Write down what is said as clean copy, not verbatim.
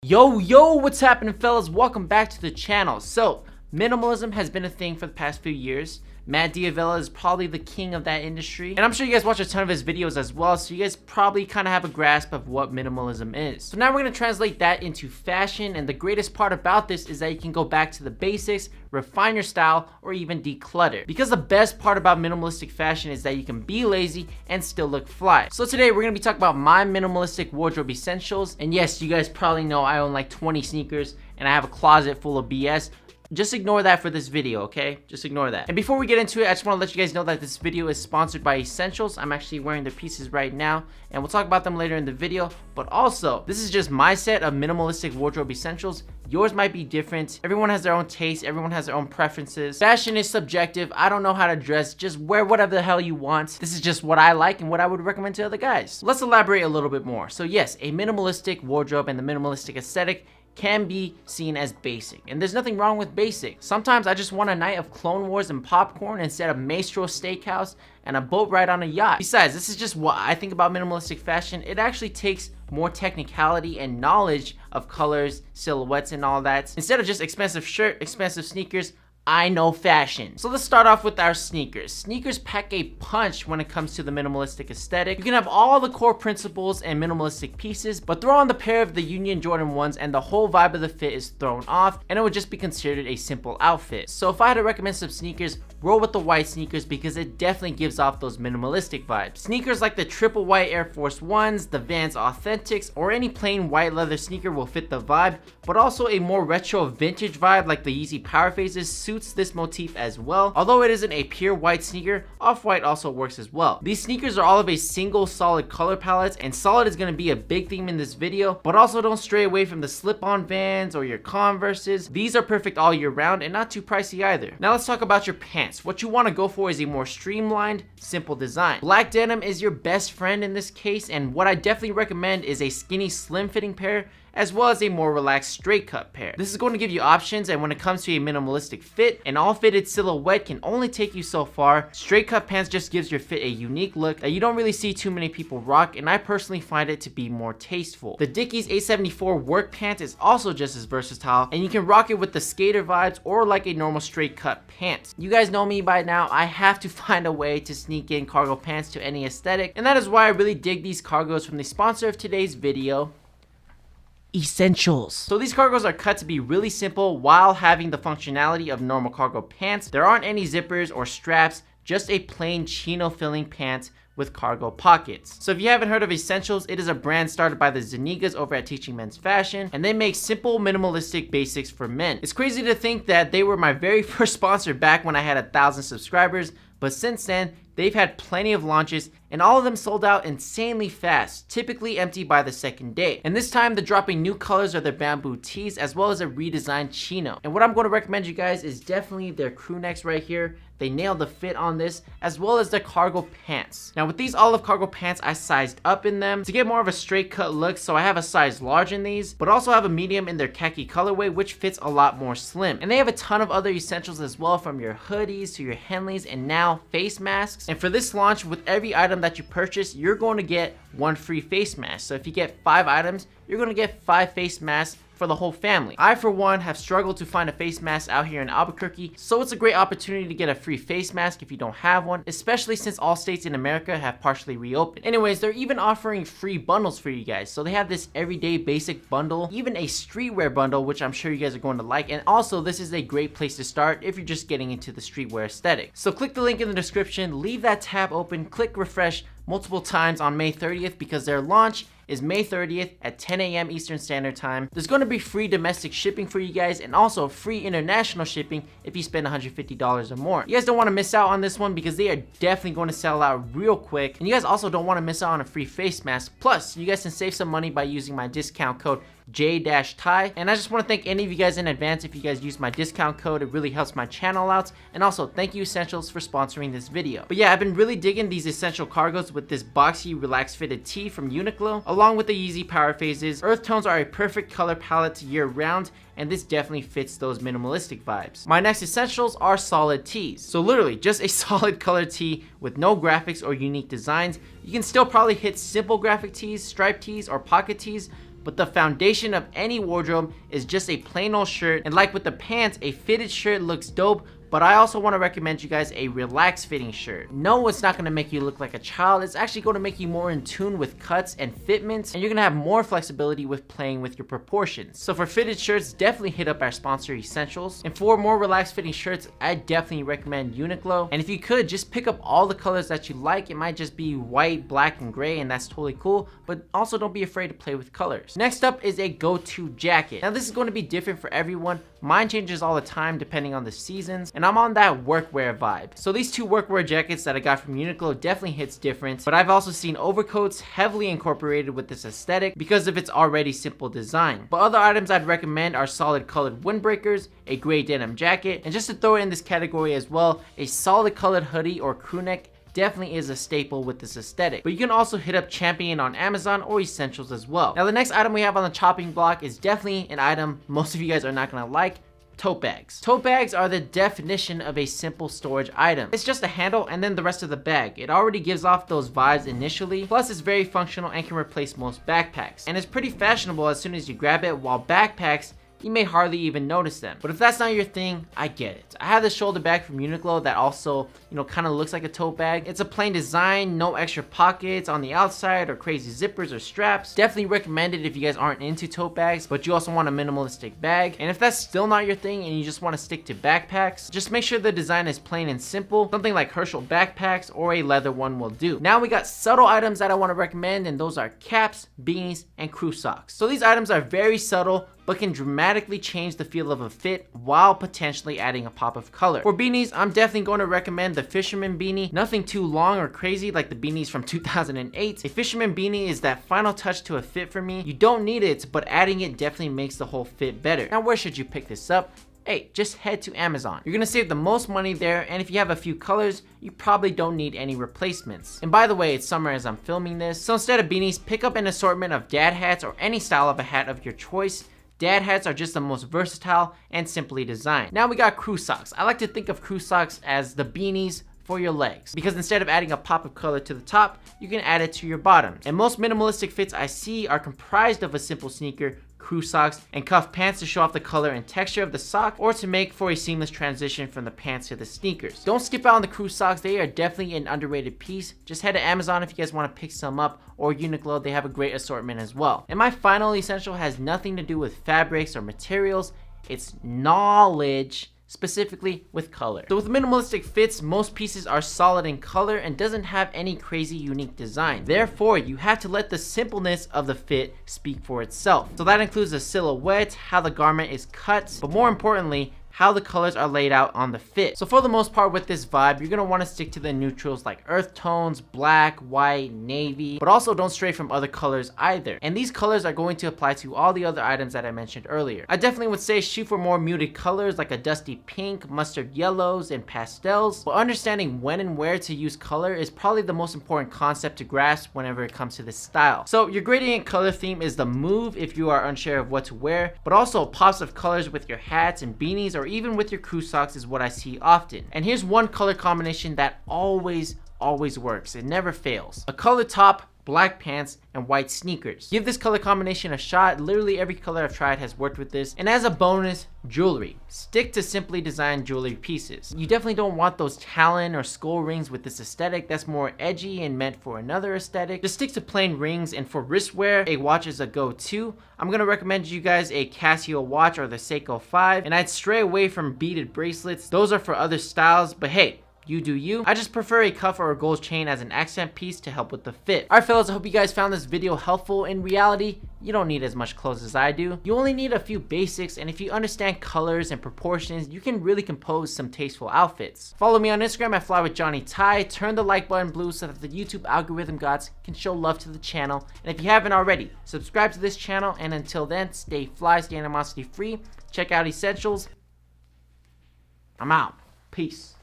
Yo, what's happening, fellas? Welcome back to the channel. So, minimalism has been a thing for the past few years. Matt Diavella is probably the king of that industry. And I'm sure you guys watch a ton of his videos as well, so you guys probably kind of have a grasp of what minimalism is. So now we're going to translate that into fashion, and the greatest part about this is that you can go back to the basics, refine your style, or even declutter. Because the best part about minimalistic fashion is that you can be lazy and still look fly. So today we're going to be talking about my minimalistic wardrobe essentials. And yes, you guys probably know I own like 20 sneakers and I have a closet full of BS. Just ignore that for this video, okay? Just ignore that. And before we get into it, I just want to let you guys know that this video is sponsored by Essentials. I'm actually wearing their pieces right now, and we'll talk about them later in the video. But also, this is just my set of minimalistic wardrobe essentials. Yours might be different. Everyone has their own taste. Everyone has their own preferences. Fashion is subjective. I don't know how to dress. Just wear whatever the hell you want. This is just what I like and what I would recommend to other guys. Let's elaborate a little bit more. So yes, a minimalistic wardrobe and the minimalistic aesthetic can be seen as basic, and there's nothing wrong with basic. Sometimes I just want a night of Clone Wars and popcorn instead of Maestro Steakhouse and a boat ride on a yacht. Besides, this is just what I think about minimalistic fashion. It actually takes more technicality and knowledge of colors, silhouettes, and all that. Instead of just expensive shirt, expensive sneakers, I know fashion. So let's start off with our sneakers. Sneakers pack a punch when it comes to the minimalistic aesthetic. You can have all the core principles and minimalistic pieces, but throw on the pair of the Union Jordan 1s and the whole vibe of the fit is thrown off, and it would just be considered a simple outfit. So if I had to recommend some sneakers, roll with the white sneakers because it definitely gives off those minimalistic vibes. Sneakers like the triple white Air Force 1s, the Vans Authentics, or any plain white leather sneaker will fit the vibe, but also a more retro vintage vibe like the Yeezy Power Phases suits this motif as well. Although it isn't a pure white sneaker, off-white also works as well. These sneakers are all of a single solid color palette, and solid is going to be a big theme in this video, but also don't stray away from the slip-on Vans or your Converses. These are perfect all year round and not too pricey either. Now let's talk about your pants. What you want to go for is a more streamlined, simple design. Black denim is your best friend in this case, and what I definitely recommend is a skinny slim fitting pair as well as a more relaxed straight cut pair. This is going to give you options, and when it comes to a minimalistic fit, an all fitted silhouette can only take you so far. Straight cut pants just gives your fit a unique look that you don't really see too many people rock, and I personally find it to be more tasteful. The Dickies 874 work pant is also just as versatile, and you can rock it with the skater vibes or like a normal straight cut pant. You guys know me by now, I have to find a way to sneak in cargo pants to any aesthetic, and that is why I really dig these cargos from the sponsor of today's video, Essentials. So these cargos are cut to be really simple while having the functionality of normal cargo pants. There aren't any zippers or straps, just a plain chino filling pant with cargo pockets. So if you haven't heard of Essentials, it is a brand started by the Zanigas over at Teaching Men's Fashion, and they make simple minimalistic basics for men. It's crazy to think that they were my very first sponsor back when I had 1,000 subscribers, but since then, they've had plenty of launches, and all of them sold out insanely fast, typically empty by the second day. And this time, they're dropping new colors of their bamboo tees, as well as a redesigned chino. And what I'm going to recommend you guys is definitely their crew necks right here. They nailed the fit on this, as well as their cargo pants. Now with these olive cargo pants, I sized up in them to get more of a straight cut look, so I have a size large in these, but also have a medium in their khaki colorway, which fits a lot more slim. And they have a ton of other essentials as well, from your hoodies to your Henleys and now face masks. And for this launch, with every item that you purchase, you're going to get one free face mask. So if you get 5 items, you're going to get 5 face masks for the whole family. I, for one, have struggled to find a face mask out here in Albuquerque, so it's a great opportunity to get a free face mask if you don't have one, especially since all states in America have partially reopened. Anyways, they're even offering free bundles for you guys. So they have this everyday basic bundle, even a streetwear bundle, which I'm sure you guys are going to like, and also this is a great place to start if you're just getting into the streetwear aesthetic. So click the link in the description, leave that tab open, click refresh multiple times on May 30th because their launch is May 30th at 10 a.m. Eastern Standard Time. There's going to be free domestic shipping for you guys, and also free international shipping if you spend $150 or more. You guys don't want to miss out on this one because they are definitely going to sell out real quick, and you guys also don't want to miss out on a free face mask. Plus, you guys can save some money by using my discount code J-Ty, and I just want to thank any of you guys in advance if you guys use my discount code. It really helps my channel out, and also thank you Essentials for sponsoring this video. But yeah, I've been really digging these essential cargos with this boxy relaxed fitted tee from Uniqlo along with the Yeezy Power Phases. Earth tones are a perfect color palette year round, and this definitely fits those minimalistic vibes. My next essentials are solid tees. So literally just a solid color tee with no graphics or unique designs. You can still probably hit simple graphic tees, striped tees, or pocket tees, but the foundation of any wardrobe is just a plain old shirt. And like with the pants, a fitted shirt looks dope, but I also want to recommend you guys a relaxed fitting shirt. No, it's not going to make you look like a child. It's actually going to make you more in tune with cuts and fitments, and you're going to have more flexibility with playing with your proportions. So for fitted shirts, definitely hit up our sponsor Essentials. And for more relaxed fitting shirts, I definitely recommend Uniqlo. And if you could, just pick up all the colors that you like. It might just be white, black, and gray, and that's totally cool, but also don't be afraid to play with colors. Next up is a go-to jacket. Now this is going to be different for everyone. Mine changes all the time depending on the seasons, and I'm on that workwear vibe. So these two workwear jackets that I got from Uniqlo definitely hits different, but I've also seen overcoats heavily incorporated with this aesthetic because of its already simple design. But other items I'd recommend are solid colored windbreakers, a gray denim jacket, and just to throw it in this category as well, a solid colored hoodie or crew neck definitely is a staple with this aesthetic. But you can also hit up Champion on Amazon or Essentials as well. Now the next item we have on the chopping block is definitely an item most of you guys are not gonna like: tote bags. Tote bags are the definition of a simple storage item. It's just a handle and then the rest of the bag. It already gives off those vibes initially, plus it's very functional and can replace most backpacks. And it's pretty fashionable as soon as you grab it, while backpacks, you may hardly even notice them. But if that's not your thing, I get it. I have this shoulder bag from Uniqlo that also, kind of looks like a tote bag. It's a plain design, no extra pockets on the outside or crazy zippers or straps. Definitely recommend it if you guys aren't into tote bags, but you also want a minimalistic bag. And if that's still not your thing and you just want to stick to backpacks, just make sure the design is plain and simple. Something like Herschel backpacks or a leather one will do. Now we got subtle items that I want to recommend, and those are caps, beanies, and crew socks. So these items are very subtle, but can dramatically change the feel of a fit while potentially adding a pop of color. For beanies, I'm definitely going to recommend the Fisherman beanie. Nothing too long or crazy like the beanies from 2008. A Fisherman beanie is that final touch to a fit for me. You don't need it, but adding it definitely makes the whole fit better. Now where should you pick this up? Hey, just head to Amazon. You're gonna save the most money there, and if you have a few colors, you probably don't need any replacements. And by the way, it's summer as I'm filming this, so instead of beanies, pick up an assortment of dad hats or any style of a hat of your choice. Dad hats are just the most versatile and simply designed. Now we got crew socks. I like to think of crew socks as the beanies for your legs, because instead of adding a pop of color to the top, you can add it to your bottoms. And most minimalistic fits I see are comprised of a simple sneaker, crew socks, and cuff pants to show off the color and texture of the sock, or to make for a seamless transition from the pants to the sneakers. Don't skip out on the crew socks. They are definitely an underrated piece. Just head to Amazon if you guys want to pick some up, or Uniqlo. They have a great assortment as well. And my final essential has nothing to do with fabrics or materials. It's knowledge, specifically with color. So with minimalistic fits, most pieces are solid in color and doesn't have any crazy unique design. Therefore, you have to let the simpleness of the fit speak for itself. So that includes the silhouette, how the garment is cut, but more importantly, how the colors are laid out on the fit. So for the most part with this vibe, you're gonna wanna stick to the neutrals like earth tones, black, white, navy, but also don't stray from other colors either. And these colors are going to apply to all the other items that I mentioned earlier. I definitely would say shoot for more muted colors like a dusty pink, mustard yellows, and pastels, but understanding when and where to use color is probably the most important concept to grasp whenever it comes to this style. So your gradient color theme is the move if you are unsure of what to wear, but also pops of colors with your hats and beanies, or even with your crew socks is what I see often. And here's one color combination that always works. It never fails. A colored top, black pants, and white sneakers. Give this color combination a shot. Literally every color I've tried has worked with this. And as a bonus, jewelry. Stick to simply designed jewelry pieces. You definitely don't want those talon or skull rings with this aesthetic. That's more edgy and meant for another aesthetic. Just stick to plain rings, and for wristwear, a watch is a go-to. I'm gonna recommend you guys a Casio watch or the Seiko 5, and I'd stray away from beaded bracelets. Those are for other styles, but hey, you do you. I just prefer a cuff or a gold chain as an accent piece to help with the fit. Alright fellas, I hope you guys found this video helpful. In reality, you don't need as much clothes as I do. You only need a few basics, and if you understand colors and proportions, you can really compose some tasteful outfits. Follow me on Instagram at FlyWithJohnnyTy. Turn the like button blue so that the YouTube algorithm gods can show love to the channel. And if you haven't already, subscribe to this channel, and until then, stay fly, stay animosity free. Check out Essentials. I'm out. Peace.